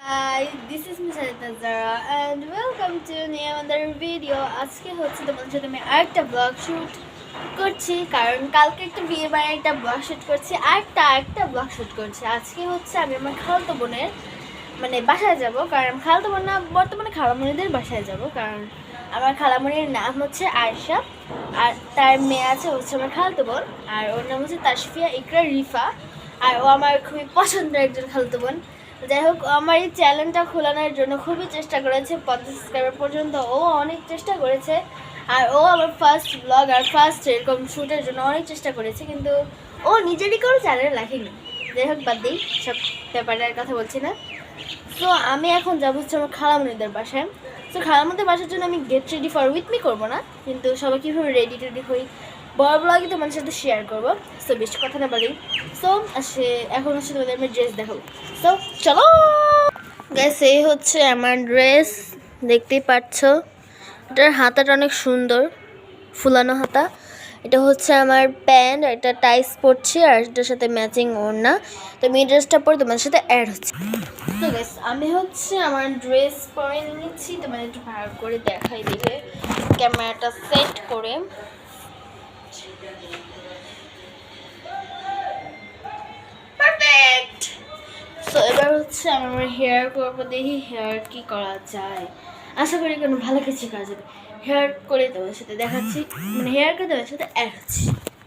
Hi, this is Miss Zara and welcome to new another video. আজকে হচ্ছে তোমাদের সাথে আমি আরেকটা ব্লগ শুট করছি কারণ কালকে একটা বিয়ে বাড়ির একটা ব্লগ শুট করছি আরেকটা ব্লগ শুট করছি। আজকে হচ্ছে আমি আমার খালাতো বোনের বাসায় যাব, কারণ খালাতো বোন না, বর্তমানে খালামণিদের বাসায় যাব, কারণ আমার খালামণির নাম হচ্ছে আয়েশা আর তার মেয়ে আছে হচ্ছে আমার খালাতো বোন, আর ওর নাম হচ্ছে তাসফিয়া ইকরা রিফা, আর ও আমার খুবই পছন্দের একজন খালাতো বোন। যাই হোক, আমার এই চ্যানেলটা খোলানোর জন্য খুবই চেষ্টা করেছে, 50 সাবস্ক্রাইবার পর্যন্ত ও অনেক চেষ্টা করেছে, আর ও আমার ফার্স্ট ব্লগ আর ফার্স্ট এরকম শ্যুটের জন্য অনেক চেষ্টা করেছে, কিন্তু ও নিজেরই কোনো চ্যানেল রাখেনি। যাই হোক, বাদ দিই, সব ব্যাপারের কথা বলছি না। সো আমি এখন যাবো হচ্ছে আমার খালামণিদের বাসায়। সো খালামণিদের বাসার জন্য আমি get ready for with me করবো না, কিন্তু সবাই কীভাবে রেডি হই বড় ব্লগে তোমাদের সাথে শেয়ার করবো। সো বেশি কথা না বলি, সো এখন হচ্ছে তোমাদের আমি ড্রেস দেখাবো। সো চলো গাইস, এই হচ্ছে আমার ড্রেস, দেখতেই পাচ্ছ। এটার হাতাটা অনেক সুন্দর, ফুলানো হাতা। এটা হচ্ছে আমার প্যান্ট, এটা টাইস পরছি আর এটার সাথে ম্যাচিং ওড়না। তো আমি এই ড্রেসটা পরে তোমাদের সাথে অ্যাড হচ্ছে। তো গাইস, আমি হচ্ছে আমার ড্রেস পরে নিচ্ছি, তোমাদের একটু ভালো করে দেখাই দিলে ক্যামেরাটা সেট করে। পারফেক্ট। সো এবার হচ্ছে আমি আমার হেয়ার করবো, দেখি হেয়ার কি করা যায়। আশা করি কোনো ভালো কিছু করা যাবে। হেয়ার করে তোমার সাথে দেখাচ্ছি, হেয়ার করে তোমার সাথে অ্যাড হচ্ছে।